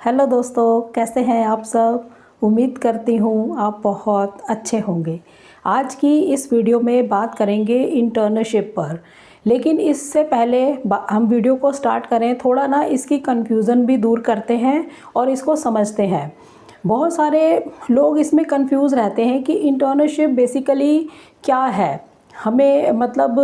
Hello दोस्तों, कैसे हैं आप सब। उम्मीद करती हूँ आप बहुत अच्छे होंगे। आज की इस वीडियो में बात करेंगे इंटर्नशिप पर। लेकिन इससे पहले हम वीडियो को स्टार्ट करें, थोड़ा ना इसकी कन्फ्यूज़न भी दूर करते हैं और इसको समझते हैं। बहुत सारे लोग इसमें कंफ्यूज रहते हैं कि इंटर्नशिप बेसिकली क्या है, हमें मतलब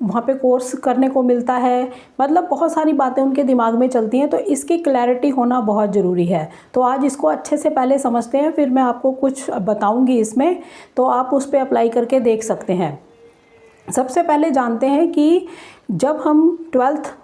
वहाँ पे कोर्स करने को मिलता है, मतलब बहुत सारी बातें उनके दिमाग में चलती हैं। तो इसकी क्लैरिटी होना बहुत ज़रूरी है। तो आज इसको अच्छे से पहले समझते हैं, फिर मैं आपको कुछ बताऊंगी इसमें, तो आप उस पर अप्लाई करके देख सकते हैं। सबसे पहले जानते हैं कि जब हम 12th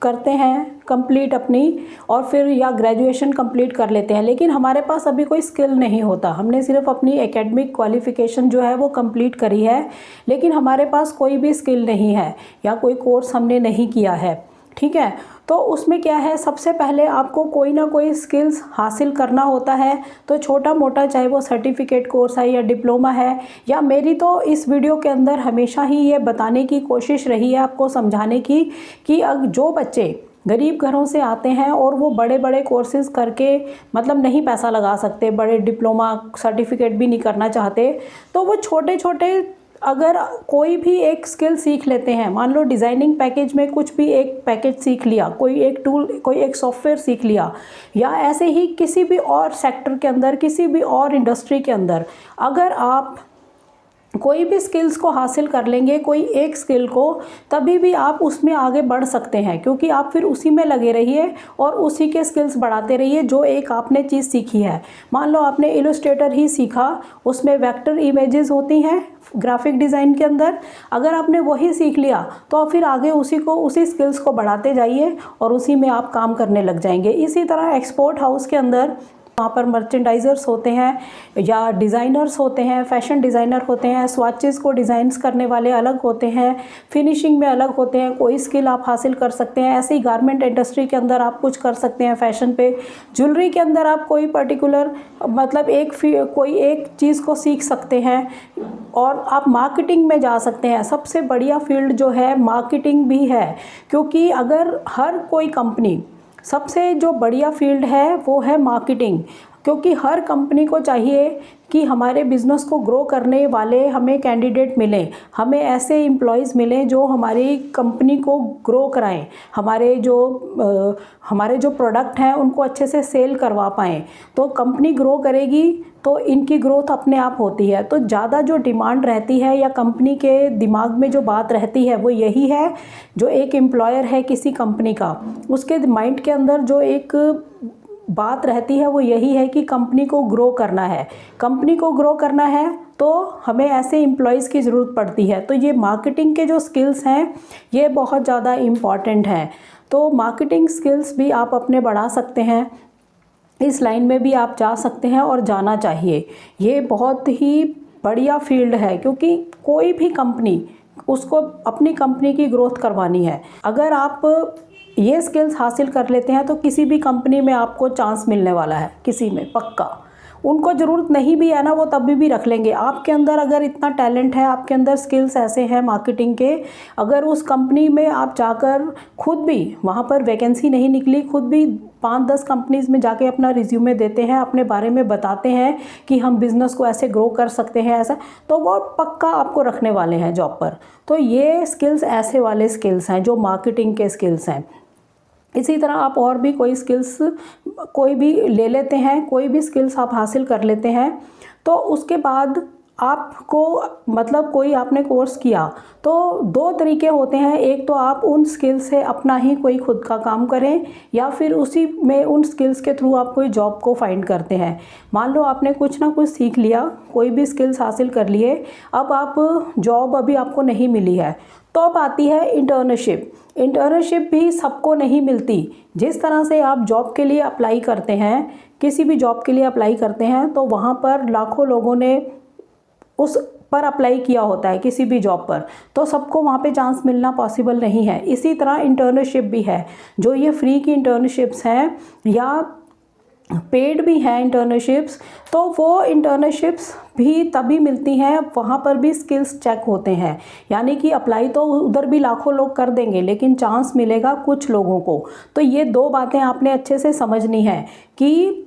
करते हैं कंप्लीट अपनी, और फिर या ग्रेजुएशन कंप्लीट कर लेते हैं, लेकिन हमारे पास अभी कोई स्किल नहीं होता, हमने सिर्फ अपनी एकेडमिक क्वालिफ़िकेशन जो है वो कंप्लीट करी है, लेकिन हमारे पास कोई भी स्किल नहीं है या कोई कोर्स हमने नहीं किया है, ठीक है। तो उसमें क्या है, सबसे पहले आपको कोई ना कोई स्किल्स हासिल करना होता है। तो छोटा मोटा, चाहे वो सर्टिफिकेट कोर्स है या डिप्लोमा है, या मेरी तो इस वीडियो के अंदर हमेशा ही ये बताने की कोशिश रही है, आपको समझाने की, कि जो बच्चे गरीब घरों से आते हैं और वो बड़े बड़े कोर्सेज़ करके मतलब नहीं पैसा लगा सकते, बड़े डिप्लोमा सर्टिफिकेट भी नहीं करना चाहते, तो वो छोटे छोटे अगर कोई भी एक स्किल सीख लेते हैं, मान लो डिज़ाइनिंग पैकेज में कुछ भी एक पैकेज सीख लिया, कोई एक टूल, कोई एक सॉफ्टवेयर सीख लिया, या ऐसे ही किसी भी और सेक्टर के अंदर, किसी भी और इंडस्ट्री के अंदर अगर आप कोई भी स्किल्स को हासिल कर लेंगे, कोई एक स्किल को, तभी भी आप उसमें आगे बढ़ सकते हैं, क्योंकि आप फिर उसी में लगे रहिए और उसी के स्किल्स बढ़ाते रहिए जो एक आपने चीज़ सीखी है। मान लो आपने इलस्ट्रेटर ही सीखा, उसमें वेक्टर इमेजेस होती हैं ग्राफिक डिज़ाइन के अंदर, अगर आपने वही सीख लिया तो फिर आगे उसी स्किल्स को बढ़ाते जाइए और उसी में आप काम करने लग जाएंगे। इसी तरह एक्सपोर्ट हाउस के अंदर वहाँ पर मर्चेंडाइजर्स होते हैं या डिज़ाइनर्स होते हैं, फैशन डिज़ाइनर होते हैं, स्वॉचेस को डिज़ाइंस करने वाले अलग होते हैं, फिनिशिंग में अलग होते हैं, कोई स्किल आप हासिल कर सकते हैं। ऐसे ही गारमेंट इंडस्ट्री के अंदर आप कुछ कर सकते हैं फैशन पे। ज्वेलरी के अंदर आप कोई पर्टिकुलर मतलब कोई एक चीज़ को सीख सकते हैं, और आप मार्केटिंग में जा सकते हैं। सबसे बढ़िया फील्ड जो है मार्केटिंग भी है, क्योंकि अगर हर कोई कंपनी, सबसे जो बढ़िया फील्ड है वो है मार्केटिंग, क्योंकि हर कंपनी को चाहिए कि हमारे बिज़नेस को ग्रो करने वाले हमें कैंडिडेट मिलें, हमें ऐसे एम्प्लॉयज़ मिलें जो हमारी कंपनी को ग्रो कराएं, हमारे जो प्रोडक्ट हैं उनको अच्छे से सेल करवा पाएँ। तो कंपनी ग्रो करेगी तो इनकी ग्रोथ अपने आप होती है। तो ज़्यादा जो डिमांड रहती है या कंपनी के दिमाग में जो बात रहती है वो यही है, जो एक एम्प्लॉयर है किसी कंपनी का, उसके माइंड के अंदर जो एक बात रहती है वो यही है कि कंपनी को ग्रो करना है। कंपनी को ग्रो करना है तो हमें ऐसे एम्प्लॉयज़ की ज़रूरत पड़ती है। तो ये मार्केटिंग के जो स्किल्स हैं ये बहुत ज़्यादा इम्पॉर्टेंट हैं। तो मार्केटिंग स्किल्स भी आप अपने बढ़ा सकते हैं, इस लाइन में भी आप जा सकते हैं और जाना चाहिए। ये बहुत ही बढ़िया फील्ड है, क्योंकि कोई भी कंपनी, उसको अपनी कंपनी की ग्रोथ करवानी है। अगर आप ये स्किल्स हासिल कर लेते हैं तो किसी भी कंपनी में आपको चांस मिलने वाला है, किसी में पक्का। उनको ज़रूरत नहीं भी है ना, वो तभी भी रख लेंगे। आपके अंदर अगर इतना टैलेंट है, आपके अंदर स्किल्स ऐसे हैं मार्केटिंग के, अगर उस कंपनी में आप जाकर खुद भी, वहाँ पर वैकेंसी नहीं निकली, खुद भी 5-10 कंपनीज़ में जाके अपना रिज्यूमे देते हैं, अपने बारे में बताते हैं कि हम बिज़नेस को ऐसे ग्रो कर सकते हैं, ऐसा, तो वो पक्का आपको रखने वाले हैं जॉब पर। तो ये स्किल्स ऐसे वाले स्किल्स हैं जो मार्केटिंग के स्किल्स हैं। इसी तरह आप और भी कोई स्किल्स कोई भी ले लेते हैं, कोई भी स्किल्स आप हासिल कर लेते हैं, तो उसके बाद आपको मतलब कोई आपने कोर्स किया तो 2 तरीके होते हैं। एक तो आप उन स्किल्स से अपना ही कोई खुद का काम करें, या फिर उसी में उन स्किल्स के थ्रू आप कोई जॉब को फाइंड करते हैं। मान लो आपने कुछ ना कुछ सीख लिया, कोई भी स्किल्स हासिल कर लिए, अब आप जॉब अभी आपको नहीं मिली है, तो अब आती है इंटर्नशिप। इंटर्नशिप भी सबको नहीं मिलती। जिस तरह से आप जॉब के लिए अप्लाई करते हैं, किसी भी जॉब के लिए अप्लाई करते हैं, तो वहाँ पर लाखों लोगों ने उस पर अप्लाई किया होता है किसी भी जॉब पर, तो सबको वहाँ पे चांस मिलना पॉसिबल नहीं है। इसी तरह इंटर्नशिप भी है, जो ये फ्री की इंटर्नशिप्स हैं या पेड भी हैं इंटर्नशिप्स, तो वो इंटर्नशिप्स भी तभी मिलती हैं, वहाँ पर भी स्किल्स चेक होते हैं। यानी कि अप्लाई तो उधर भी लाखों लोग कर देंगे, लेकिन चांस मिलेगा कुछ लोगों को। तो ये दो बातें आपने अच्छे से समझनी है कि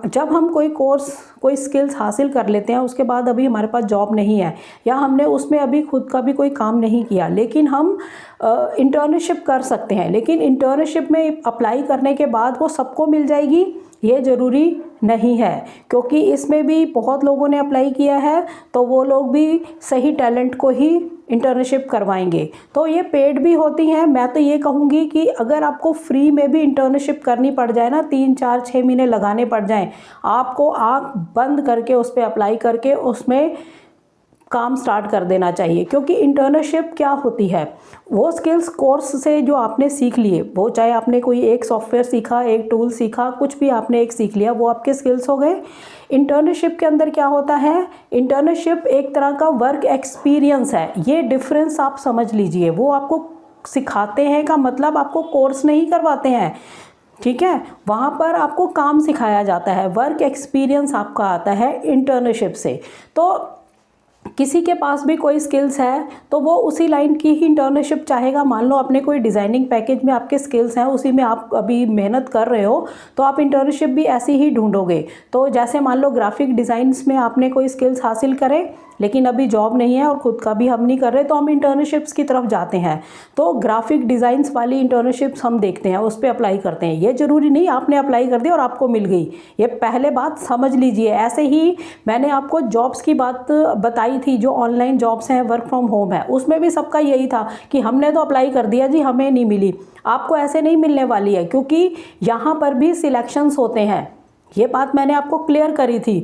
जब हम कोई कोर्स, कोई स्किल्स हासिल कर लेते हैं, उसके बाद अभी हमारे पास जॉब नहीं है या हमने उसमें अभी खुद का भी कोई काम नहीं किया, लेकिन हम इंटर्नशिप कर सकते हैं। लेकिन इंटर्नशिप में अप्लाई करने के बाद वो सबको मिल जाएगी ये ज़रूरी नहीं है, क्योंकि इसमें भी बहुत लोगों ने अप्लाई किया है, तो वो लोग भी सही टैलेंट को ही इंटर्नशिप करवाएंगे। तो ये पेड भी होती हैं। मैं तो ये कहूँगी कि अगर आपको फ्री में भी इंटर्नशिप करनी पड़ जाए ना, 3, 4, 6 महीने लगाने पड़ जाएं, आपको आँख बंद करके उस पर अप्लाई करके उसमें काम स्टार्ट कर देना चाहिए। क्योंकि इंटर्नशिप क्या होती है, वो स्किल्स कोर्स से जो आपने सीख लिए, वो चाहे आपने कोई एक सॉफ्टवेयर सीखा, एक टूल सीखा, कुछ भी आपने एक सीख लिया, वो आपके स्किल्स हो गए। इंटर्नशिप के अंदर क्या होता है, इंटर्नशिप एक तरह का वर्क एक्सपीरियंस है। ये डिफरेंस आप समझ लीजिए। वो आपको सिखाते हैं का मतलब आपको कोर्स नहीं करवाते हैं, ठीक है, वहाँ पर आपको काम सिखाया जाता है, वर्क एक्सपीरियंस आपका आता है इंटर्नशिप से। तो किसी के पास भी कोई स्किल्स है तो वो उसी लाइन की ही इंटर्नशिप चाहेगा। मान लो अपने कोई डिज़ाइनिंग पैकेज में आपके स्किल्स हैं, उसी में आप अभी मेहनत कर रहे हो, तो आप इंटर्नशिप भी ऐसी ही ढूंढोगे। तो जैसे मान लो ग्राफिक डिज़ाइंस में आपने कोई स्किल्स हासिल करे, लेकिन अभी जॉब नहीं है और ख़ुद का भी हम नहीं कर रहे, तो हम इंटर्नशिप्स की तरफ जाते हैं। तो ग्राफिक डिज़ाइंस वाली इंटर्नशिप्स हम देखते हैं, उस पर अप्लाई करते हैं। ये ज़रूरी नहीं आपने अप्लाई कर दिया और आपको मिल गई, ये पहले बात समझ लीजिए। ऐसे ही मैंने आपको जॉब्स की बात बताई थी, जो ऑनलाइन जॉब्स हैं, वर्क फ्रॉम होम है, उसमें भी सबका यही था कि हमने तो अप्लाई कर दिया जी, हमें नहीं मिली। आपको ऐसे नहीं मिलने वाली है, क्योंकि यहाँ पर भी सिलेक्शंस होते हैं। ये बात मैंने आपको क्लियर करी थी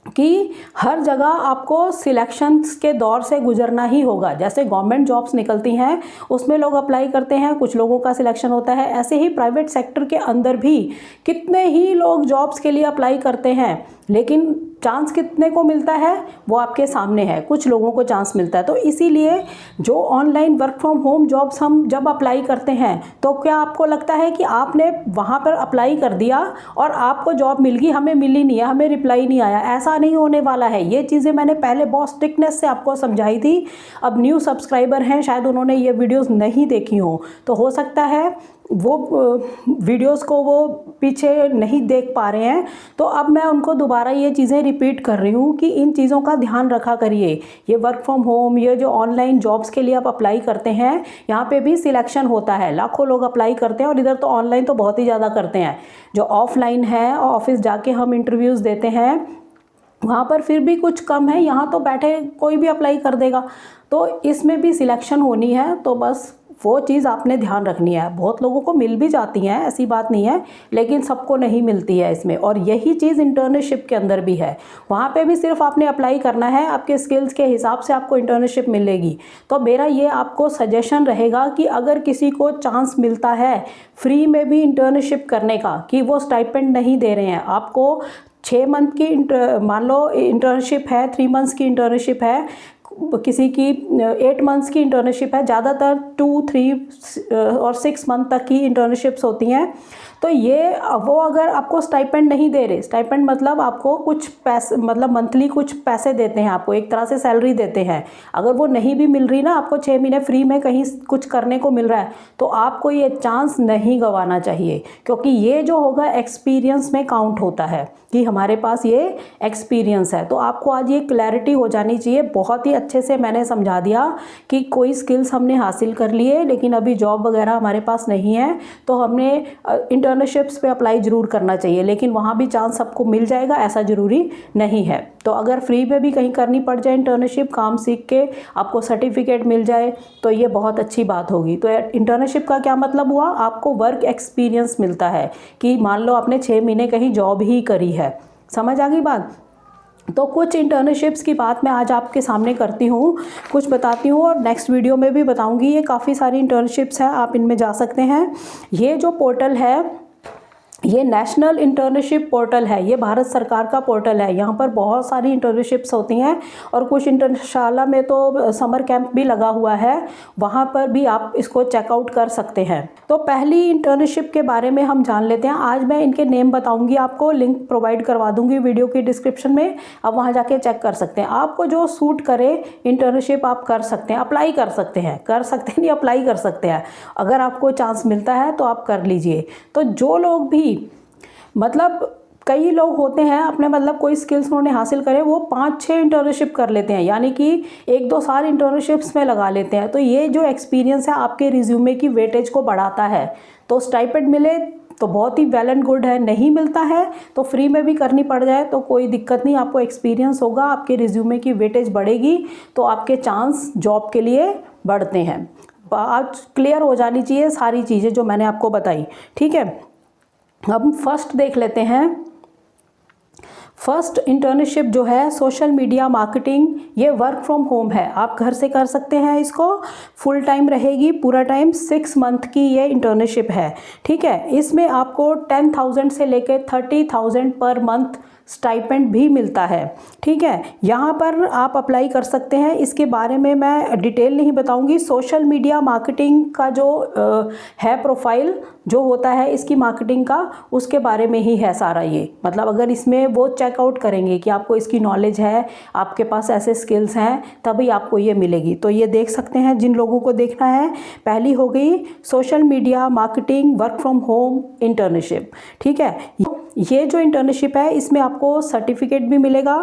कि हर जगह आपको सिलेक्शंस के दौर से गुजरना ही होगा। जैसे गवर्नमेंट जॉब्स निकलती हैं, उसमें लोग अप्लाई करते हैं, कुछ लोगों का सिलेक्शन होता है। ऐसे ही प्राइवेट सेक्टर के अंदर भी कितने ही लोग जॉब्स के लिए अप्लाई करते हैं, लेकिन चांस कितने को मिलता है वो आपके सामने है, कुछ लोगों को चांस मिलता है। तो इसीलिए जो online work from home jobs हम जब अप्लाई करते हैं, तो क्या आपको लगता है कि आपने वहाँ पर अप्लाई कर दिया और आपको जॉब मिल गई, हमें मिली नहीं है, हमें रिप्लाई नहीं आया? ऐसा नहीं होने वाला है। ये चीज़ें मैंने पहले बहुत स्ट्रिक्टनेस से आपको समझाई थी। अब न्यू सब्सक्राइबर हैं, शायद उन्होंने ये वीडियोस नहीं देखी हो, तो हो सकता है वो वीडियोस को वो पीछे नहीं देख पा रहे हैं। तो अब मैं उनको दोबारा ये चीज़ें रिपीट कर रही हूँ कि इन चीज़ों का ध्यान रखा करिए। ये वर्क फ्रॉम होम, ये जो ऑनलाइन जॉब्स के लिए आप अप्लाई करते हैं, यहाँ पे भी सिलेक्शन होता है। लाखों लोग अप्लाई करते हैं, और इधर तो ऑनलाइन तो बहुत ही ज़्यादा करते हैं। जो ऑफलाइन है, ऑफिस जाके हम इंटरव्यूज़ देते हैं, वहाँ पर फिर भी कुछ कम है। यहाँ तो बैठे कोई भी अप्लाई कर देगा। तो इसमें भी सिलेक्शन होनी है, तो बस वो चीज़ आपने ध्यान रखनी है। बहुत लोगों को मिल भी जाती हैं, ऐसी बात नहीं है, लेकिन सबको नहीं मिलती है इसमें। और यही चीज़ इंटर्नशिप के अंदर भी है। वहाँ पे भी सिर्फ आपने अप्लाई करना है, आपके स्किल्स के हिसाब से आपको इंटर्नशिप मिलेगी। तो मेरा ये आपको सजेशन रहेगा कि अगर किसी को चांस मिलता है फ्री में भी इंटर्नशिप करने का, कि वो स्टाइपेंड नहीं दे रहे हैं आपको, 6 मंथ की मान लो इंटर्नशिप है, 3 मंथ्स की इंटर्नशिप है, किसी की 8 मंथ्स की इंटर्नशिप है, ज़्यादातर 2, 3 और 6 मंथ तक की इंटर्नशिप्स होती हैं। तो ये वो अगर आपको स्टाइपेंड नहीं दे रहे, स्टाइपेंड मतलब आपको कुछ पैसे, मतलब मंथली कुछ पैसे देते हैं, आपको एक तरह से सैलरी देते हैं। अगर वो नहीं भी मिल रही ना, आपको 6 महीने फ्री में कहीं कुछ करने को मिल रहा है, तो आपको ये चांस नहीं गंवाना चाहिए। क्योंकि ये जो होगा एक्सपीरियंस में काउंट होता है कि हमारे पास ये एक्सपीरियंस है। तो आपको आज ये क्लैरिटी हो जानी चाहिए। बहुत ही अच्छे से मैंने समझा दिया कि कोई स्किल्स हमने हासिल कर लिए, लेकिन अभी जॉब वगैरह हमारे पास नहीं है, तो हमने इंटर्नशिप्स पे अप्लाई ज़रूर करना चाहिए। लेकिन वहाँ भी चांस सबको मिल जाएगा, ऐसा ज़रूरी नहीं है। तो अगर फ्री में भी कहीं करनी पड़ जाए इंटर्नशिप, काम सीख के आपको सर्टिफिकेट मिल जाए, तो ये बहुत अच्छी बात होगी। तो इंटर्नशिप का क्या मतलब हुआ, आपको वर्क एक्सपीरियंस मिलता है कि मान लो आपने 6 महीने कहीं जॉब ही करी है। समझ आ गई बात? तो कुछ इंटर्नशिप्स की बात मैं आज आपके सामने करती हूँ, कुछ बताती हूँ, और नेक्स्ट वीडियो में भी बताऊँगी। ये काफ़ी सारी इंटर्नशिप्स हैं, आप इनमें जा सकते हैं। ये जो पोर्टल है ये नेशनल इंटर्नशिप पोर्टल है, ये भारत सरकार का पोर्टल है। यहाँ पर बहुत सारी इंटर्नशिप्स होती हैं और कुछ इंटर्नशाला में तो समर कैंप भी लगा हुआ है, वहाँ पर भी आप इसको चेकआउट कर सकते हैं। तो पहली इंटर्नशिप के बारे में हम जान लेते हैं। आज मैं इनके नेम बताऊंगी, आपको लिंक प्रोवाइड करवा दूंगी वीडियो की डिस्क्रिप्शन में, आप वहाँ जाके चेक कर सकते हैं। आपको जो सूट करे इंटर्नशिप आप कर सकते हैं, अप्लाई कर सकते हैं, नहीं अप्लाई कर सकते हैं। अगर आपको चांस मिलता है तो आप कर लीजिए। तो जो लोग भी मतलब कई लोग होते हैं अपने मतलब कोई स्किल्स उन्होंने हासिल करे, वो 5-6 इंटर्नशिप कर लेते हैं, यानी कि 1-2 साल इंटर्नशिप्स में लगा लेते हैं। तो ये जो एक्सपीरियंस है आपके रिज्यूमे की वेटेज को बढ़ाता है। तो स्टाइपेंड मिले तो बहुत ही वेल एंड गुड है, नहीं मिलता है तो फ्री में भी करनी पड़ जाए तो कोई दिक्कत नहीं, आपको एक्सपीरियंस होगा, आपके रिज्यूमे की वेटेज बढ़ेगी तो आपके चांस जॉब के लिए बढ़ते हैं। आज क्लियर हो जानी चाहिए सारी चीज़ें जो मैंने आपको बताई, ठीक है। अब फर्स्ट देख लेते हैं। फर्स्ट इंटर्नशिप जो है सोशल मीडिया मार्केटिंग, ये वर्क फ्रॉम होम है, आप घर से कर सकते हैं। इसको फुल टाइम रहेगी, पूरा टाइम, 6 मंथ की ये इंटर्नशिप है, ठीक है। इसमें आपको 10,000 से लेकर 30,000 पर मंथ स्टाइपेंड भी मिलता है, ठीक है। यहाँ पर आप अप्लाई कर सकते हैं। इसके बारे में मैं डिटेल नहीं बताऊंगी। सोशल मीडिया मार्केटिंग का जो है प्रोफाइल जो होता है इसकी मार्केटिंग का, उसके बारे में ही है सारा ये। मतलब अगर इसमें वो चेकआउट करेंगे कि आपको इसकी नॉलेज है, आपके पास ऐसे स्किल्स हैं, तभी आपको ये मिलेगी। तो ये देख सकते हैं जिन लोगों को देखना है। पहली हो गई social media marketing work from home internship, ठीक है। ये जो इंटर्नशिप है इसमें आपको सर्टिफिकेट भी मिलेगा,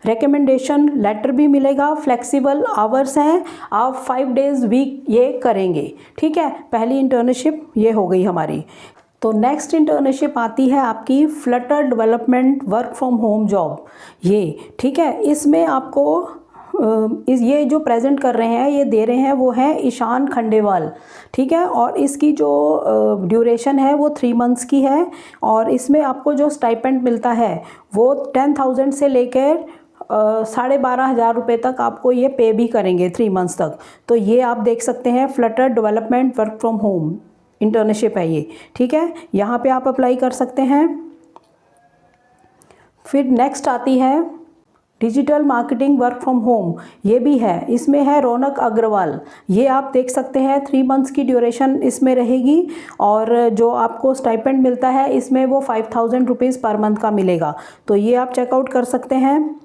रिकमेंडेशन लेटर भी मिलेगा, फ्लेक्सिबल आवर्स हैं, आप 5 डेज वीक ये करेंगे, ठीक है। पहली इंटर्नशिप ये हो गई हमारी। तो नेक्स्ट इंटर्नशिप आती है आपकी Flutter development work from home job, ये, ठीक है। इसमें आपको ये जो प्रेजेंट कर रहे हैं, ये दे रहे हैं, वो है ईशान खंडेवाल, ठीक है। और इसकी जो ड्यूरेशन है वो 3 मंथ्स की है। और इसमें आपको जो स्टाइपेंड मिलता है वो 10,000 से लेकर 12,500 रुपये तक आपको ये पे भी करेंगे 3 मंथ्स तक। तो ये आप देख सकते हैं, Flutter development work from home internship है ये, ठीक है। यहाँ पे आप अप्लाई कर सकते हैं। फिर नेक्स्ट आती है digital marketing work from home, ये भी है। इसमें है रौनक अग्रवाल, ये आप देख सकते हैं, 3 मंथ्स की ड्यूरेशन इसमें रहेगी। और जो आपको स्टाइपेंड मिलता है इसमें वो 5,000 रुपीज़ पर मंथ का मिलेगा। तो ये आप चेकआउट कर सकते हैं।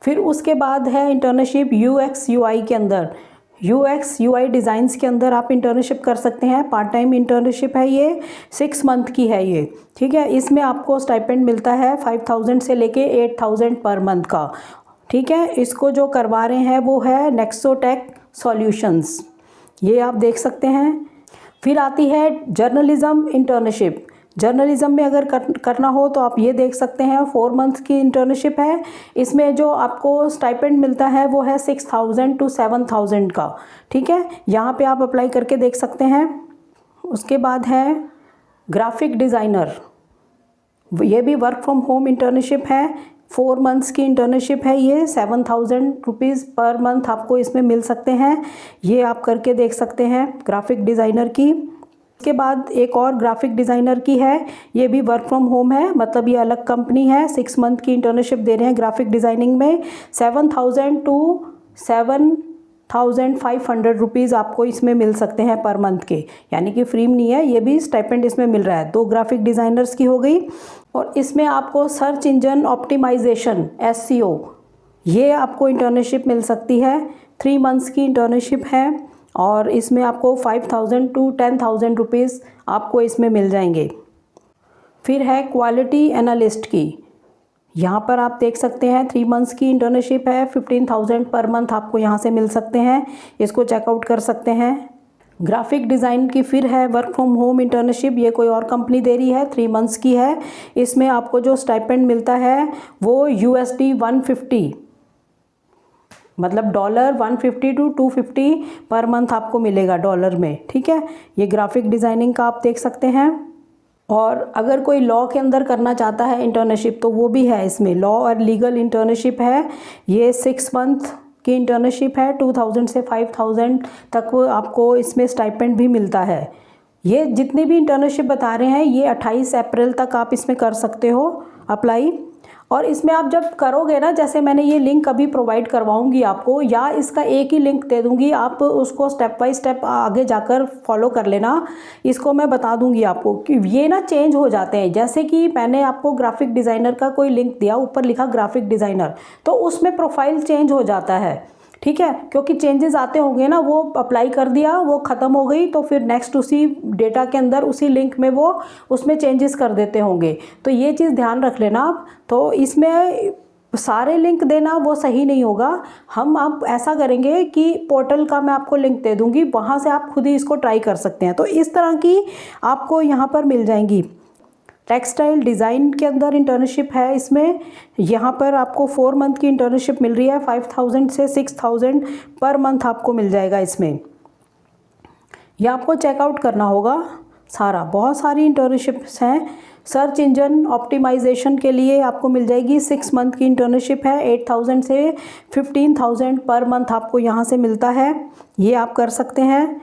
फिर उसके बाद है इंटर्नशिप UX UI के अंदर, UX UI डिज़ाइंस के अंदर आप इंटर्नशिप कर सकते हैं। पार्ट टाइम इंटर्नशिप है ये, 6 मंथ की है ये, ठीक है। इसमें आपको स्टाइपेंड मिलता है 5,000 से लेके 8,000 पर मंथ का, ठीक है। इसको जो करवा रहे हैं वो है नेक्सोटेक सॉल्यूशंस, ये आप देख सकते हैं। फिर आती है जर्नलिज्म इंटर्नशिप। जर्नलिज्म में अगर करना हो तो आप ये देख सकते हैं, 4 मंथ की इंटर्नशिप है। इसमें जो आपको स्टाइपेंड मिलता है वो है 6,000 to 7,000 का, ठीक है। यहाँ पे आप अप्लाई करके देख सकते हैं। उसके बाद है ग्राफिक डिज़ाइनर, ये भी वर्क फ्रॉम होम इंटर्नशिप है, 4 मंथ्स की इंटर्नशिप है ये, 7,000 रुपीज़ पर मंथ आपको इसमें मिल सकते हैं। ये आप करके देख सकते हैं ग्राफिक डिज़ाइनर की। इसके बाद एक और ग्राफिक डिज़ाइनर की है, ये भी वर्क फ्रॉम होम है, मतलब ये अलग कंपनी है। 6 मंथ की इंटर्नशिप दे रहे हैं ग्राफिक डिज़ाइनिंग में, 7,000 to 7,500 रुपीज़ आपको इसमें मिल सकते हैं पर मंथ के, यानी कि फ्री नहीं है, ये भी स्टाइपेंड इसमें मिल रहा है। 2 ग्राफिक डिज़ाइनर्स की हो गई। और इसमें आपको सर्च इंजन ऑप्टिमाइजेशन SEO, ये आपको इंटर्नशिप मिल सकती है। 3 मंथ्स की इंटर्नशिप है और इसमें आपको 5,000 to 10,000 रुपीज़ आपको इसमें मिल जाएंगे। फिर है क्वालिटी एनालिस्ट की, यहाँ पर आप देख सकते हैं 3 मंथ्स की इंटर्नशिप है, 15,000 पर मंथ आपको यहाँ से मिल सकते हैं, इसको चेकआउट कर सकते हैं। ग्राफिक डिज़ाइन की फिर है वर्क फ्रॉम होम इंटर्नशिप, ये कोई और कंपनी दे रही है, 3 मंथ्स की है। इसमें आपको जो स्टाइपेंड मिलता है वो USD 150, मतलब $150 to 250 पर मंथ आपको मिलेगा डॉलर में, ठीक है। ये ग्राफिक डिज़ाइनिंग का आप देख सकते हैं। और अगर कोई लॉ के अंदर करना चाहता है इंटर्नशिप तो वो भी है इसमें, लॉ और लीगल इंटर्नशिप है। ये 6 मंथ की इंटर्नशिप है, 2,000 से 5,000 तक आपको इसमें स्टाइपेंड भी मिलता है। ये जितने भी इंटर्नशिप बता रहे हैं ये 28 अप्रैल तक आप इसमें कर सकते हो अप्लाई। और इसमें आप जब करोगे ना, जैसे मैंने ये लिंक अभी प्रोवाइड करवाऊंगी आपको, या इसका एक ही लिंक दे दूंगी, आप उसको स्टेप बाय स्टेप आगे जाकर फॉलो कर लेना। इसको मैं बता दूंगी आपको कि ये ना चेंज हो जाते हैं। जैसे कि मैंने आपको ग्राफिक डिज़ाइनर का कोई लिंक दिया, ऊपर लिखा ग्राफिक डिज़ाइनर, तो उसमें प्रोफाइल चेंज हो जाता है, ठीक है, क्योंकि चेंजेस आते होंगे ना। वो अप्लाई कर दिया, वो ख़त्म हो गई, तो फिर नेक्स्ट उसी डेटा के अंदर उसी लिंक में वो उसमें चेंजेस कर देते होंगे। तो ये चीज़ ध्यान रख लेना आप। तो इसमें सारे लिंक देना वो सही नहीं होगा। आप ऐसा करेंगे कि पोर्टल का मैं आपको लिंक दे दूँगी, वहाँ से आप खुद ही इसको ट्राई कर सकते हैं। तो इस तरह की आपको यहाँ पर मिल जाएंगी। टेक्सटाइल डिज़ाइन के अंदर इंटर्नशिप है इसमें। यहाँ पर आपको 4 मंथ की इंटर्नशिप मिल रही है। 5000 से 6000 पर मंथ आपको मिल जाएगा इसमें। यह आपको चेकआउट करना होगा सारा। बहुत सारी इंटर्नशिप्स हैं। सर्च इंजन ऑप्टिमाइजेशन के लिए आपको मिल जाएगी, 6 मंथ की इंटर्नशिप है। 8000 से 15000 पर मंथ आपको यहाँ से मिलता है, ये आप कर सकते हैं।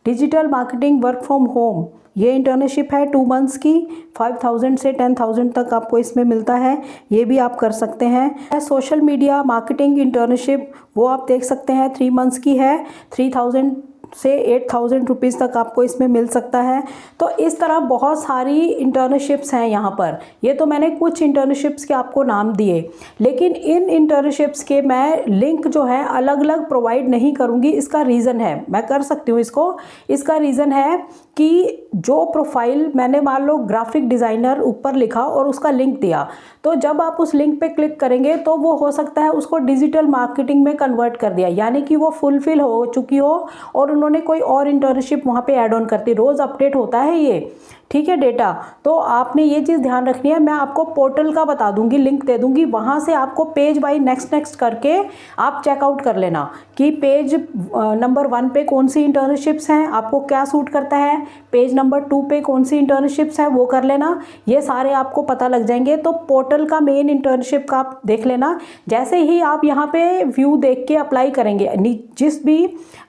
Digital marketing work from home, ये इंटर्नशिप है 2 मंथ्स की। 5000 से 10000 तक आपको इसमें मिलता है, ये भी आप कर सकते हैं। सोशल मीडिया मार्केटिंग इंटर्नशिप, वो आप देख सकते हैं, 3 मंथ्स की है। 3000 से 8000 रुपीज़ तक आपको इसमें मिल सकता है। तो इस तरह बहुत सारी इंटर्नशिप्स हैं यहाँ पर। ये तो मैंने कुछ इंटर्नशिप्स के आपको नाम दिए, लेकिन इन इंटर्नशिप्स के मैं लिंक जो है अलग अलग प्रोवाइड नहीं करूँगी। इसका रीज़न है, मैं कर सकती हूँ इसको, इसका रीज़न है कि जो प्रोफाइल मैंने मान लो ग्राफिक डिज़ाइनर ऊपर लिखा और उसका लिंक दिया, तो जब आप उस लिंक पे क्लिक करेंगे तो वो हो सकता है उसको डिजिटल मार्केटिंग में कन्वर्ट कर दिया, यानी कि वो फुलफिल हो चुकी हो और उन्होंने कोई और इंटर्नशिप वहाँ पे ऐड ऑन करती। रोज़ अपडेट होता है ये, ठीक है, डेटा। तो आपने ये चीज़ ध्यान रखनी है। मैं आपको पोर्टल का बता दूंगी, लिंक दे दूंगी, वहाँ से आपको पेज बाई नेक्स्ट करके आप चेकआउट कर लेना कि पेज नंबर 1 पे कौन सी इंटर्नशिप्स हैं, आपको क्या सूट करता है। पेज नंबर 2 पे कौन सी इंटर्नशिप्स हैं वो कर लेना, ये सारे आपको पता लग जाएंगे। तो पोर्टल का मेन इंटर्नशिप का आप देख लेना। जैसे ही आप यहाँ पे व्यू देख के अप्लाई करेंगे, जिस भी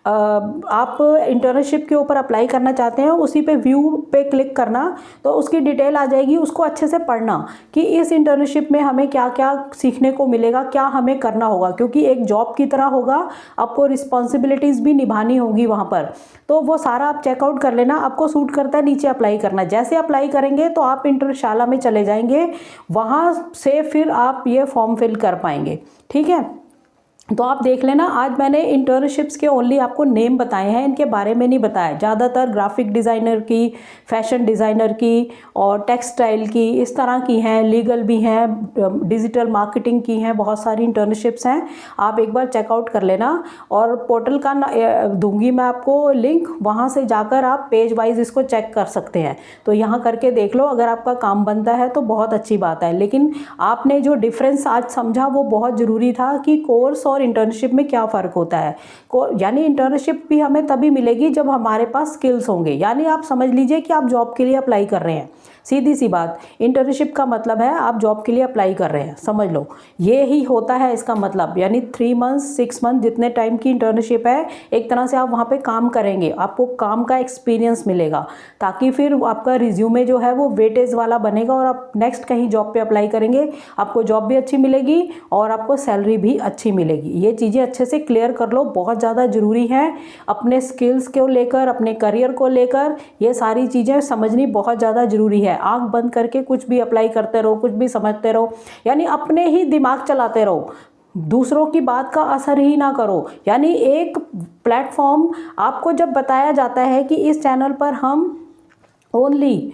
आप इंटर्नशिप के ऊपर अप्लाई करना चाहते हैं उसी पे व्यू पे क्लिक करना, तो उसकी डिटेल आ जाएगी। उसको अच्छे से पढ़ना कि इस इंटर्नशिप में हमें क्या क्या सीखने को मिलेगा, क्या हमें करना होगा, क्योंकि एक जॉब की तरह होगा, आपको रिस्पॉन्सिबिलिटीज़ भी निभानी होगी वहाँ पर। तो वो सारा आप चेकआउट कर लेना। आपको सूट करता है नीचे अप्लाई करना। जैसे अप्लाई करेंगे तो आप इंटर्नशाला में चले जाएंगे, वहाँ से फिर आप ये फॉर्म फिल कर पाएंगे, ठीक है। तो आप देख लेना, आज मैंने इंटर्नशिप्स के ओनली आपको नेम बताए हैं, इनके बारे में नहीं बताया। ज़्यादातर ग्राफिक डिज़ाइनर की, फैशन डिज़ाइनर की और टेक्सटाइल की, इस तरह की हैं, लीगल भी हैं, डिजिटल मार्केटिंग की हैं, बहुत सारी इंटर्नशिप्स हैं। आप एक बार चेकआउट कर लेना। और पोर्टल का दूंगी मैं आपको लिंक, वहाँ से जाकर आप पेज वाइज इसको चेक कर सकते हैं। तो यहाँ करके देख लो, अगर आपका काम बनता है तो बहुत अच्छी बात है। लेकिन आपने जो डिफरेंस आज समझा वो बहुत ज़रूरी था कि कोर्स और इंटर्नशिप में क्या फ़र्क होता है। यानी इंटर्नशिप भी हमें तभी मिलेगी जब हमारे पास स्किल्स होंगे। यानी आप समझ लीजिए कि आप जॉब के लिए अप्लाई कर रहे हैं, सीधी सी बात। इंटर्नशिप का मतलब है आप जॉब के लिए अप्लाई कर रहे हैं, समझ लो, ये ही होता है इसका मतलब। यानी 3 मंथ्स 6 मंथ जितने टाइम की इंटर्नशिप है, एक तरह से आप वहाँ पे काम करेंगे, आपको काम का एक्सपीरियंस मिलेगा, ताकि फिर आपका रिज्यूमे जो है वो वेटेज वाला बनेगा और आप नेक्स्ट कहीं जॉब पे अप्लाई करेंगे, आपको जॉब भी अच्छी मिलेगी और आपको सैलरी भी अच्छी मिलेगी। ये चीज़ें अच्छे से क्लियर कर लो, बहुत ज़्यादा ज़रूरी है। अपने स्किल्स को लेकर, अपने करियर को लेकर ये सारी चीज़ें समझनी बहुत ज़्यादा ज़रूरी है। आंख बंद करके कुछ भी अप्लाई करते रहो, कुछ भी समझते रहो, यानी अपने ही दिमाग चलाते रहो, दूसरों की बात का असर ही ना करो। यानी एक प्लेटफॉर्म आपको जब बताया जाता है कि इस चैनल पर हम ओनली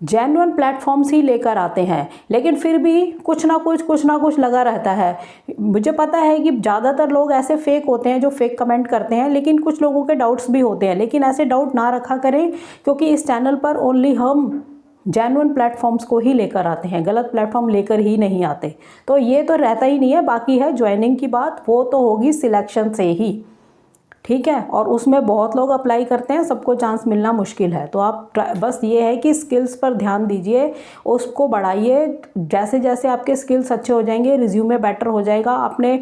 जेन्युइन प्लेटफॉर्म्स ही लेकर आते हैं, लेकिन फिर भी कुछ ना कुछ लगा रहता है। मुझे पता है कि ज़्यादातर लोग ऐसे फेक होते हैं जो फेक कमेंट करते हैं, लेकिन कुछ लोगों के डाउट्स भी होते हैं। लेकिन ऐसे डाउट ना रखा करें, क्योंकि इस चैनल पर ओनली हम जेन्युइन प्लेटफॉर्म्स को ही लेकर आते हैं, गलत प्लेटफॉर्म लेकर ही नहीं आते। तो ये तो रहता ही नहीं है। बाकी है ज्वाइनिंग की बात, वो तो होगी सिलेक्शन से ही, ठीक है। और उसमें बहुत लोग अप्लाई करते हैं, सबको चांस मिलना मुश्किल है। तो आप बस ये है कि स्किल्स पर ध्यान दीजिए, उसको बढ़ाइए। जैसे जैसे आपके स्किल्स अच्छे हो जाएंगे, रिज्यूमे बेटर हो जाएगा, अपने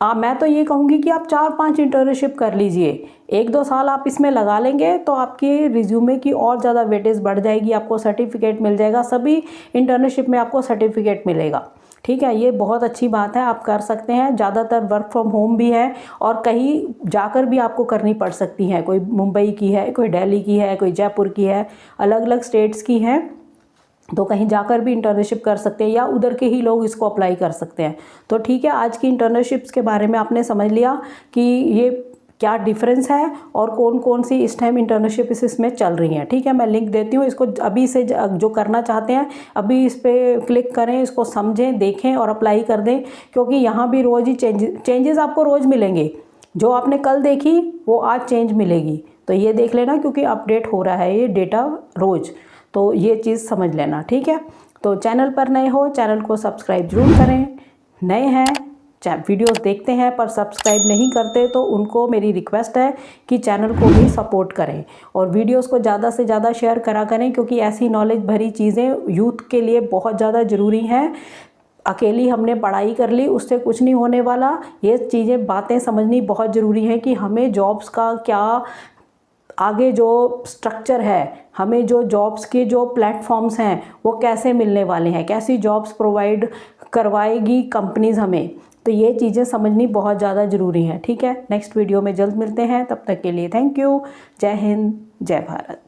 मैं तो ये कहूँगी कि आप 4-5 इंटर्नशिप कर लीजिए। 1-2 साल आप इसमें लगा लेंगे तो आपकी रिज्यूमे की और ज़्यादा वेटेज बढ़ जाएगी, आपको सर्टिफिकेट मिल जाएगा, सभी इंटर्नशिप में आपको सर्टिफिकेट मिलेगा। ठीक है, ये बहुत अच्छी बात है, आप कर सकते हैं। ज़्यादातर वर्क फ्रॉम होम भी है और कहीं जाकर भी आपको करनी पड़ सकती हैं। कोई मुंबई की है, कोई दिल्ली की है, कोई जयपुर की है, अलग अलग स्टेट्स की हैं, तो कहीं जाकर भी इंटर्नशिप कर सकते हैं या उधर के ही लोग इसको अप्लाई कर सकते हैं। तो ठीक है, आज की इंटर्नशिप्स के बारे में आपने समझ लिया कि ये क्या डिफरेंस है और कौन कौन सी इस टाइम इंटर्नशिप इसमें चल रही हैं। ठीक है, मैं लिंक देती हूँ, इसको अभी से जो करना चाहते हैं अभी इस पर क्लिक करें, इसको समझें, देखें और अप्लाई कर दें, क्योंकि यहाँ भी रोज़ ही चेंजेस आपको रोज़ मिलेंगे। जो आपने कल देखी वो आज चेंज मिलेगी, तो ये देख लेना, क्योंकि अपडेट हो रहा है ये डेटा रोज़, तो ये चीज़ समझ लेना। ठीक है, तो चैनल पर नए हो चैनल को सब्सक्राइब जरूर करें। नए हैं वीडियोस देखते हैं पर सब्सक्राइब नहीं करते तो उनको मेरी रिक्वेस्ट है कि चैनल को भी सपोर्ट करें और वीडियोस को ज़्यादा से ज़्यादा शेयर करा करें, क्योंकि ऐसी नॉलेज भरी चीज़ें यूथ के लिए बहुत ज़्यादा ज़रूरी हैं। अकेली हमने पढ़ाई कर ली उससे कुछ नहीं होने वाला, ये चीज़ें बातें समझनी बहुत ज़रूरी है कि हमें जॉब्स का क्या आगे जो स्ट्रक्चर है, हमें जो जॉब्स के जो प्लेटफॉर्म्स हैं वो कैसे मिलने वाले हैं, कैसी जॉब्स प्रोवाइड करवाएगी कंपनीज़ हमें, तो ये चीज़ें समझनी बहुत ज़्यादा ज़रूरी हैं। ठीक है, नेक्स्ट वीडियो में जल्द मिलते हैं, तब तक के लिए थैंक यू। जय हिंद, जय भारत।